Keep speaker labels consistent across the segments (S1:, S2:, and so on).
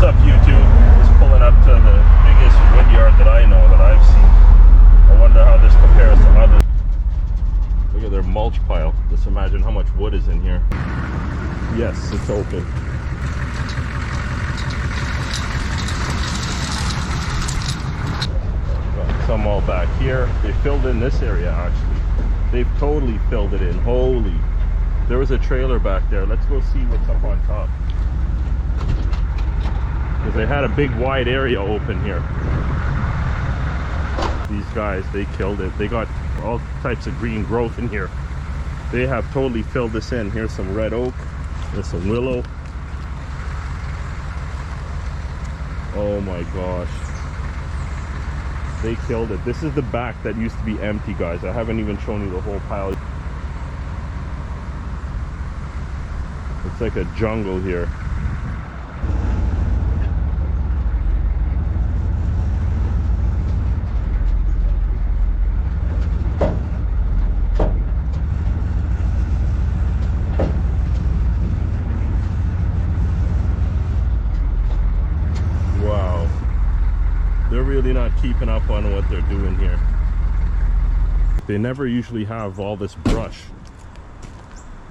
S1: up, YouTube? Just pulling up to the biggest wood yard that I know that I've seen. I wonder how this compares to others. Look at their mulch pile. Just imagine how much wood is in here. Yes, it's open. Got some all back here. They filled in this area actually. They've totally filled it in. Holy. There was a trailer back there. Let's go see what's up on top. Because they had a big wide area open here. These guys, they killed it. They got all types of green growth in here. They have totally filled this in. Here's some red oak. There's some willow. Oh my gosh. They killed it. This is the back that used to be empty, guys. I haven't even shown you the whole pile. It's like a jungle here. Wow. They're really not keeping up on what they're doing here. They never usually have all this brush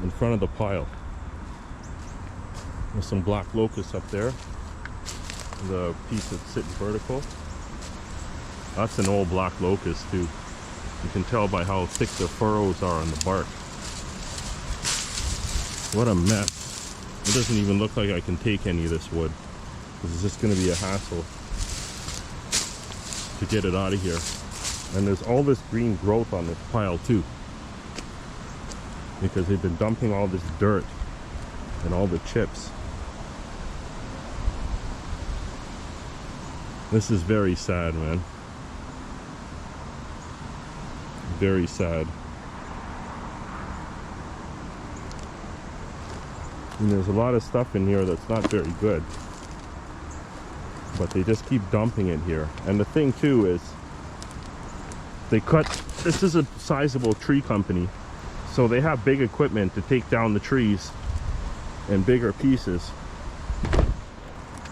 S1: in front of the pile. There's some black locust up there. The piece that's sitting vertical. That's an old black locust too. You can tell by how thick the furrows are on the bark. What a mess. It doesn't even look like I can take any of this wood. This is just going to be a hassle to get it out of here. And there's all this green growth on this pile too, because they've been dumping all this dirt and all the chips. This is very sad, man. Very sad. And there's a lot of stuff in here that's not very good, but they just keep dumping it here. And the thing too is, they cut, this is a sizable tree company, so they have big equipment to take down the trees in bigger pieces.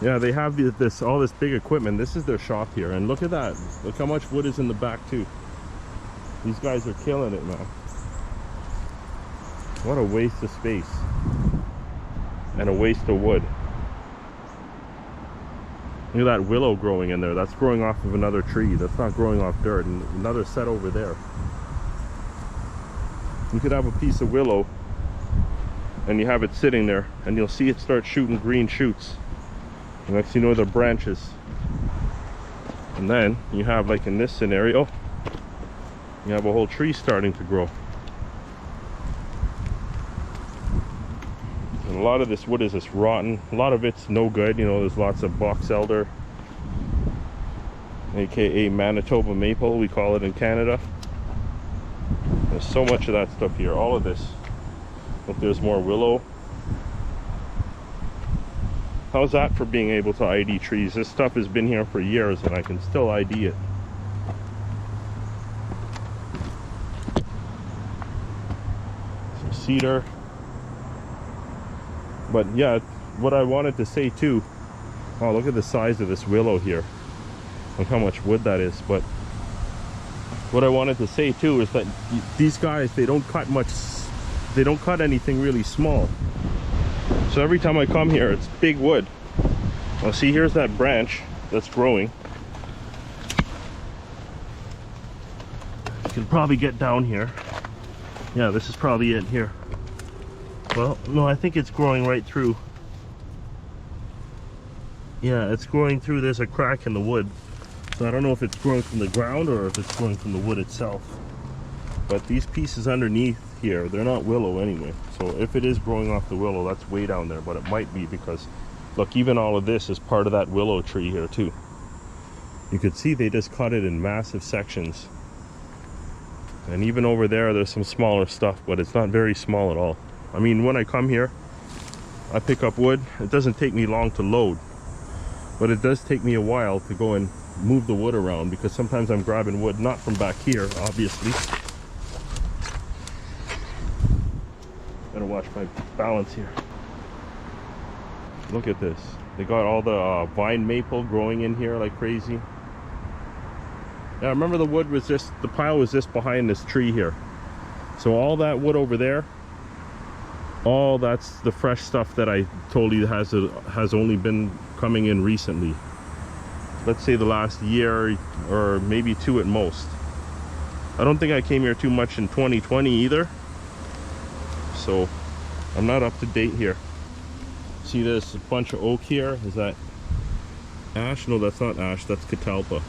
S1: Yeah, they have all this big equipment. This is their shop here, and look at that. Look how much wood is in the back too. These guys are killing it, man. What a waste of space and a waste of wood. Look at that willow growing in there. That's growing off of another tree. That's not growing off dirt. And another set over there. You could have a piece of willow and you have it sitting there, and you'll see it start shooting green shoots. And next thing you know, they're branches. And then you have, like in this scenario, you have a whole tree starting to grow. And a lot of this wood is just rotten. A lot of it's no good. You know, there's lots of box elder, aka Manitoba maple, we call it in Canada. There's so much of that stuff here. All of this. Look, there's more willow. How's that for being able to ID trees? This stuff has been here for years and I can still ID it. Some cedar. But yeah, what I wanted to say too, oh, look at the size of this willow here. Look how much wood that is. But what I wanted to say too is that these guys, they don't cut much, they don't cut anything really small. So every time I come here, it's big wood. Well, see, here's that branch that's growing. You can probably get down here. Yeah, this is probably it here. Well, no, I think it's growing right through. Yeah, it's growing through. There's a crack in the wood. So I don't know if it's growing from the ground or if it's growing from the wood itself. But these pieces underneath here, they're not willow anyway. So if it is growing off the willow, that's way down there. But it might be because, look, even all of this is part of that willow tree here too. You could see they just cut it in massive sections. And even over there, there's some smaller stuff, but it's not very small at all. I mean, when I come here, I pick up wood. It doesn't take me long to load, but it does take me a while to go and move the wood around, because sometimes I'm grabbing wood not from back here, obviously. Gotta watch my balance here. Look at this. They got all the vine maple growing in here like crazy. Yeah, remember the wood was just, the pile was just behind this tree here. So all that wood over there, all that's the fresh stuff that I told you has only been coming in recently. Let's say the last year or maybe 2 at most. I don't think I came here too much in 2020 either. So I'm not up to date here. See, there's a bunch of oak here. Is that ash? No, that's not ash, that's catalpa,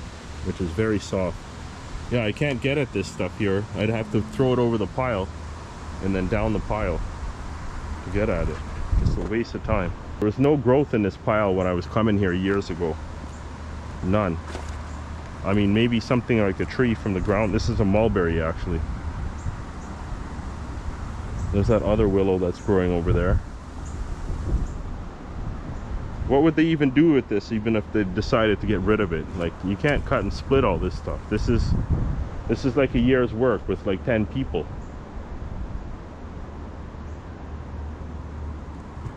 S1: which is very soft. Yeah, I can't get at this stuff here. I'd have to throw it over the pile and then down the pile to get at it. It's a waste of time. There was no growth in this pile when I was coming here years ago. None. I mean, maybe something like a tree from the ground. This is a mulberry, actually. There's that other willow that's growing over there. What would they even do with this, even if they decided to get rid of it? Like, you can't cut and split all this stuff. This is like a year's work with like 10 people.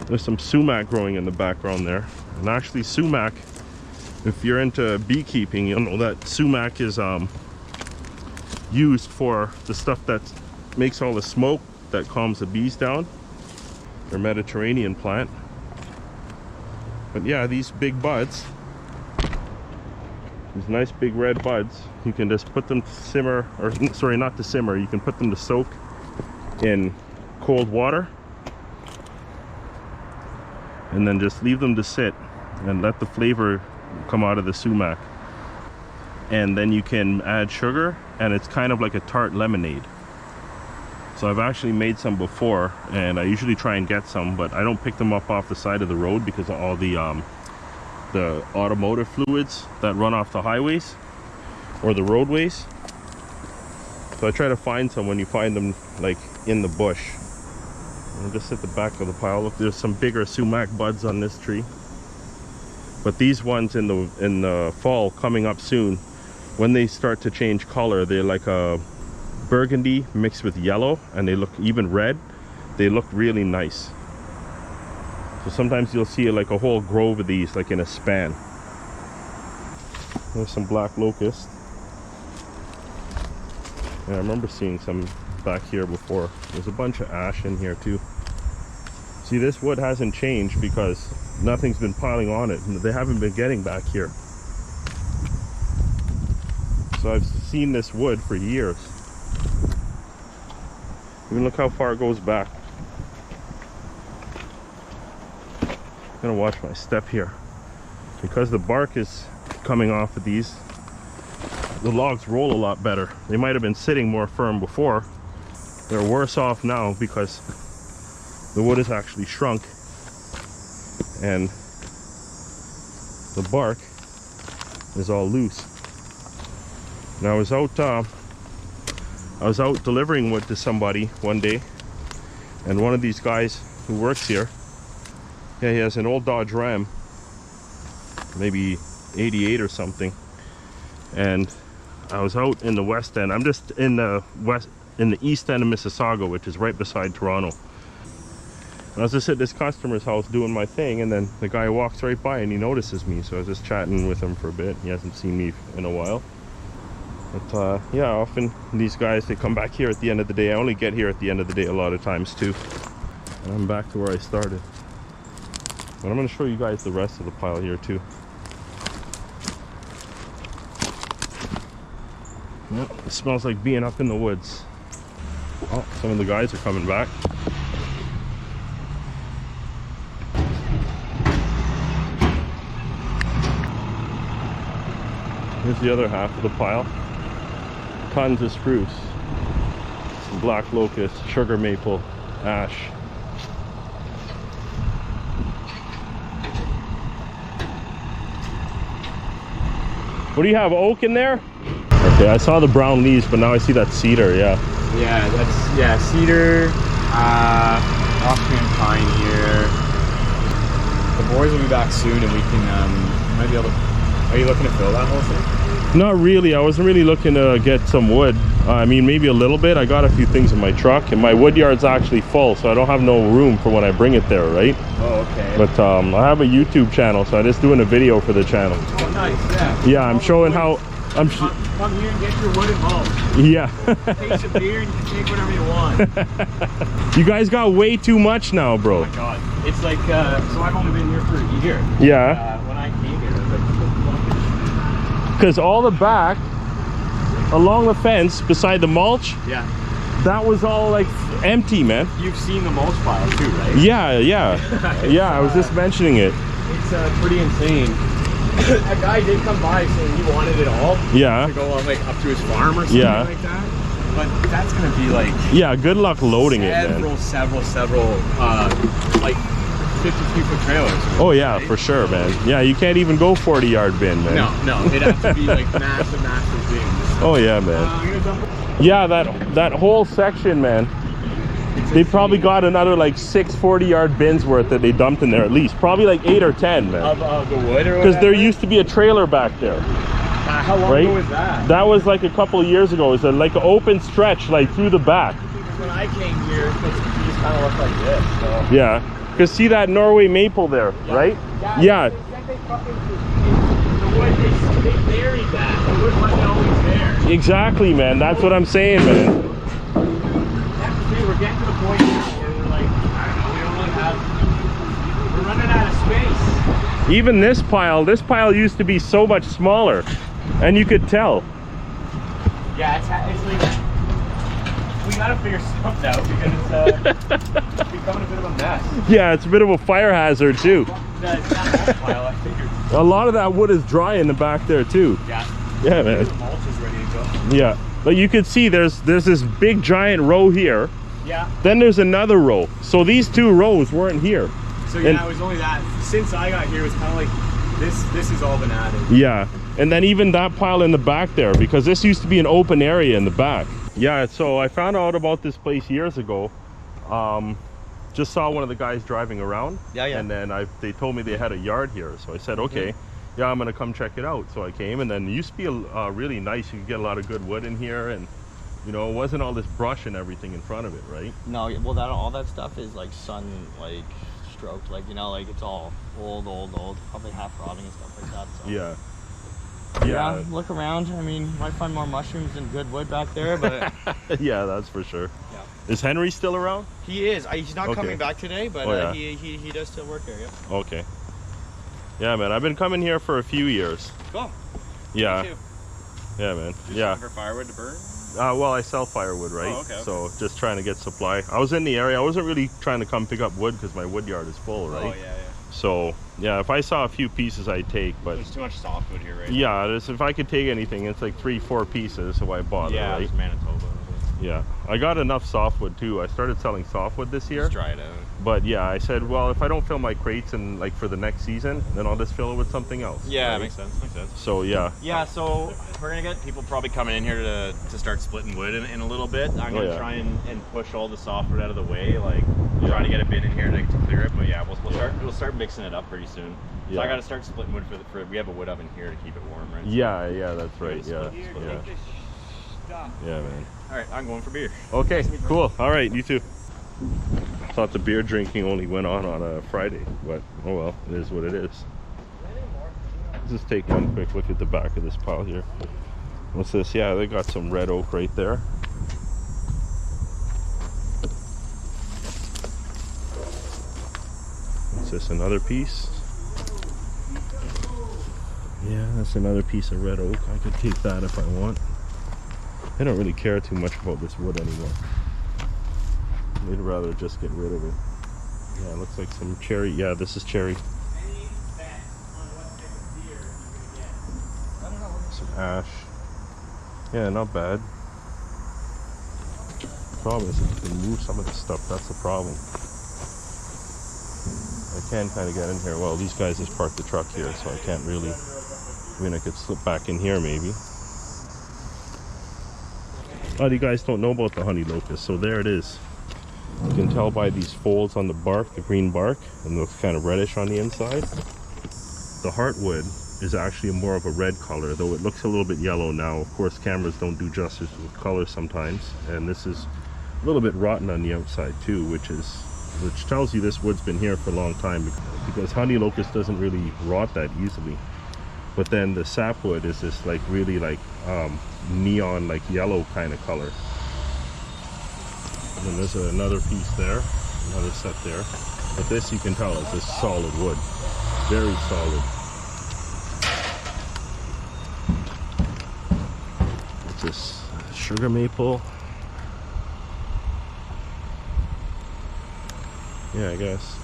S1: There's some sumac growing in the background there. And actually sumac, if you're into beekeeping, you'll know that sumac is used for the stuff that makes all the smoke that calms the bees down. They're a Mediterranean plant. But yeah, these big buds, these nice big red buds, you can just put them to simmer, or sorry, not to simmer, you can put them to soak in cold water and then just leave them to sit and let the flavor come out of the sumac. And then you can add sugar and it's kind of like a tart lemonade. So I've actually made some before, and I usually try and get some, but I don't pick them up off the side of the road because of all the automotive fluids that run off the highways or the roadways. So I try to find some when you find them like in the bush. And just at the back of the pile. Look, there's some bigger sumac buds on this tree. But these ones in the fall coming up soon, when they start to change color, they're like a burgundy mixed with yellow, and they look even red. They look really nice. So sometimes you'll see like a whole grove of these like in a span. There's some black locust. Yeah, I remember seeing some back here before. There's a bunch of ash in here too. See, this wood hasn't changed because nothing's been piling on it. They haven't been getting back here. So I've seen this wood for years. Even look how far it goes back. I'm gonna watch my step here. Because the bark is coming off of these, the logs roll a lot better. They might have been sitting more firm before. They're worse off now because the wood has actually shrunk and the bark is all loose. And I was out delivering wood to somebody one day, and one of these guys who works here, yeah, he has an old Dodge Ram, maybe 88 or something, and I was out in the west end. I'm just in the east end of Mississauga, which is right beside Toronto. And I was just at this customer's house doing my thing, and then the guy walks right by and he notices me, so I was just chatting with him for a bit. He hasn't seen me in a while. But yeah, often these guys, they come back here at the end of the day. I only get here at the end of the day a lot of times too. And I'm back to where I started. But I'm going to show you guys the rest of the pile here too. Yep, it smells like being up in the woods. Oh, some of the guys are coming back. Here's the other half of the pile. Tons of spruce, some black locust, sugar maple, ash. What do you have, oak in there? Okay, I saw the brown leaves, but now I see that cedar, yeah.
S2: Yeah, that's, cedar, Austrian pine here. The boys will be back soon and we can, might be able to, are you looking to fill that whole thing?
S1: Not really, I wasn't really looking to get some wood. I mean, maybe a little bit. I got a few things in my truck, and my wood yard's actually full, so I don't have no room for when I bring it there, right?
S2: Oh, okay.
S1: But I have a YouTube channel, so I'm just doing a video for the channel.
S2: Oh, nice, yeah.
S1: Yeah, I'm showing how...
S2: Come here and get your wood and mulch.
S1: Yeah.
S2: Take some beer and you can take whatever you want.
S1: You guys got way too much now, bro.
S2: Oh my god. It's like, so I've only been here for a year.
S1: Yeah.
S2: When I came here, it was like...
S1: Because all the back, along the fence, beside the mulch,
S2: Yeah.
S1: that was all like empty, man.
S2: You've seen the mulch pile too, right?
S1: Yeah, yeah. Yeah, I was just mentioning it.
S2: It's pretty insane. A guy did come by saying he wanted it all.
S1: Yeah.
S2: To go like up to his farm or something like that. But that's gonna be like...
S1: Yeah, good luck loading it, man.
S2: Several, like 52-foot trailers.
S1: Oh yeah, for sure, man. Yeah, you can't even go 40-yard bin, man.
S2: No, it'd have to be like massive bins.
S1: Oh yeah, man. Yeah, that whole section, man. They probably got another like 6 40-yard bins worth that they dumped in there at least. Probably like 8 or 10, man.
S2: Of the wood or whatever?
S1: Because there used to be a trailer back there.
S2: How long ago was that?
S1: That was like a couple of years ago. It was like an open stretch like through the back.
S2: When I came here, these kind of looked like this. So.
S1: Yeah. Because see that Norway maple there, right? Yeah.
S2: The wood, they buried that. The wood wasn't always there.
S1: Exactly, man. That's what I'm saying, man.
S2: We're getting to the point now where we're like, I don't know, we don't really have, we're running out of space.
S1: Even this pile used to be so much smaller, and you could tell.
S2: Yeah, it's like, we gotta figure something out because it's becoming a bit of a mess.
S1: Yeah, it's a bit of a fire hazard too.
S2: That pile, I figured.
S1: A lot of that wood is dry in the back there too.
S2: Yeah.
S1: Yeah, man.
S2: The mulch is ready to go.
S1: Yeah, but you could see there's this big giant row here.
S2: Yeah.
S1: Then there's another row. So these 2 rows weren't here.
S2: So yeah, it was only that. Since I got here, it was kind of like this has all been added.
S1: Yeah, and then even that pile in the back there, because this used to be an open area in the back. Yeah, so I found out about this place years ago. Just saw one of the guys driving around. Yeah. And then they told me they had a yard here, so I said, okay. Yeah, I'm gonna come check it out. So I came, and then it used to be really nice. You could get a lot of good wood in here, and you know, it wasn't all this brush and everything in front of it, right?
S3: No, well, all that stuff is like sun, like stroked, like, you know, like it's all old, probably half rotting and stuff like that. So.
S1: Yeah.
S3: Yeah, look around. I mean, you might find more mushrooms and good wood back there, but
S1: yeah, that's for sure.
S3: Yeah.
S1: Is Henry still around?
S3: He is. He's not coming back today, but he does still work here. Yep.
S1: Okay. Yeah, man. I've been coming here for a few years.
S3: Cool.
S1: Yeah.
S3: Me too.
S1: Yeah, man.
S2: Just for firewood to burn?
S1: Well, I sell firewood, right?
S2: Oh, okay.
S1: So just trying to get supply. I was in the area. I wasn't really trying to come pick up wood because my wood yard is full, right?
S2: Oh, yeah.
S1: So yeah, if I saw a few pieces, I'd take. But
S2: there's too much softwood here, right?
S1: Yeah, if I could take anything, it's like 3-4 pieces, so I bought it, right?
S2: Yeah, it's Manitoba.
S1: Yeah, I got enough softwood too. I started selling softwood this year.
S2: Just dry it out.
S1: But yeah, I said, well, if I don't fill my crates and like for the next season, then I'll just fill it with something else.
S2: Yeah,
S1: right?
S2: makes sense.
S1: So yeah.
S2: Yeah, so we're gonna get people probably coming in here to start splitting wood in a little bit. I'm gonna try and push all the softwood out of the way, like try to get a bin in here to clear it. But yeah, we'll start mixing it up pretty soon. So I gotta start splitting wood for we have a wood oven here to keep it warm, right?
S1: Yeah, that's right. Yeah. Yeah, man.
S2: All right, I'm going for beer.
S1: Okay, cool. All right, you too. I thought the beer drinking only went on a Friday, but oh well, it is what it is. Let's just take one quick look at the back of this pile here. What's this? Yeah, they got some red oak right there. What's this? Another piece? Yeah, that's another piece of red oak. I could take that if I want. I don't really care too much about this wood anymore. I'd rather just get rid of it. Yeah, it looks like some cherry. Yeah, this is cherry. Some ash. Yeah, not bad. The problem is if you can move some of this stuff, that's the problem. I can kind of get in here. Well, these guys just parked the truck here, so I can't really. I mean, I could slip back in here maybe. A lot of you guys don't know about the honey locust, so there it is. You can tell by these folds on the bark, the green bark, and looks kind of reddish on the inside. The heartwood is actually more of a red color, though it looks a little bit yellow now. Of course, cameras don't do justice with color sometimes, and this is a little bit rotten on the outside too, which tells you this wood's been here for a long time, because honey locust doesn't really rot that easily. But then the sapwood is this like really like neon like yellow kind of color. And then there's another piece there, another set there. But this you can tell is this solid wood, very solid. It's this sugar maple. Yeah, I guess.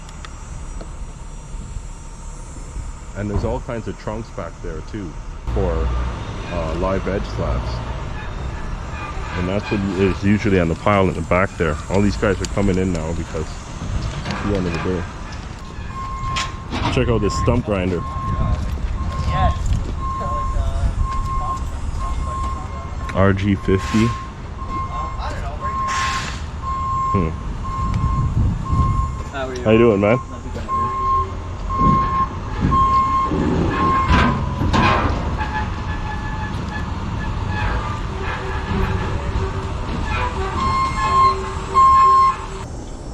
S1: And there's all kinds of trunks back there too for live edge slabs. And that's what is usually on the pile in the back there. All these guys are coming in now because it's the end of the day. Check out this stump grinder. RG50. How you doing, man?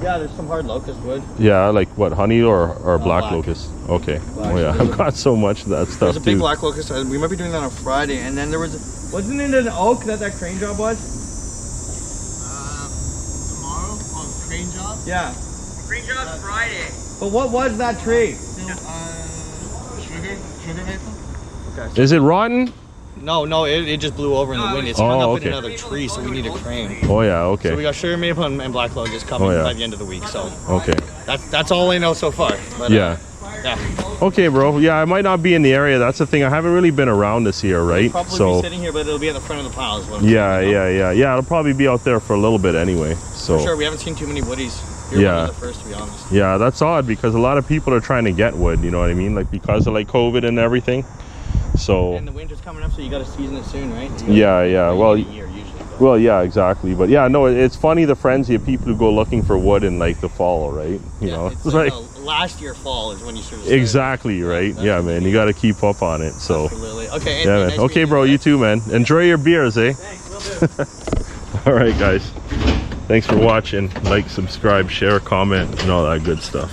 S3: Yeah, there's some hard locust wood.
S1: Yeah, like what, honey or black
S3: black.
S1: locust? Okay.
S3: Black.
S1: Oh yeah, I've got so much of that stuff
S3: There's a big
S1: too.
S3: black locust. We might be doing that on Friday. And then there was, wasn't it an oak that crane job was?
S4: Tomorrow on crane job?
S3: Yeah.
S4: Crane job's Friday.
S3: But what was that tree?
S4: Sugar maple?
S3: Okay.
S1: Is it rotten?
S3: No, it just blew over in the wind. It's hung up in another tree, so we need a crane.
S1: Oh yeah, okay.
S3: So we got sugar maple and black locust coming by the end of the week. So
S1: Okay.
S3: that's all I know so far. But,
S1: Yeah.
S3: Yeah.
S1: Okay, bro. Yeah, I might not be in the area. That's the thing. I haven't really been around this year, right?
S3: Probably
S1: So
S3: be sitting here, but it'll be at the front of the pile as well.
S1: yeah. It'll probably be out there for a little bit anyway. So
S3: For sure, we haven't seen too many woodies. You're one of the first, to be honest.
S1: Yeah, that's odd because a lot of people are trying to get wood. You know what I mean? Like because of like COVID and everything. So
S3: And the winter's coming up, so you got to season it soon, right?
S1: yeah. Well,
S3: a year usually. But.
S1: well, yeah, exactly. But yeah, no, it's funny the frenzy of people who go looking for wood in like the fall, right? You know,
S3: it's like last year fall is when you sort of
S1: exactly right. Yeah, man, you got to keep up on it. So
S3: absolutely. Okay.
S1: yeah, man.
S3: Nice
S1: Okay, bro. You too, man. Enjoy your beers, eh?
S3: Thanks, will do.
S1: All right, guys. Thanks for watching. Like, subscribe, share, comment, and all that good stuff.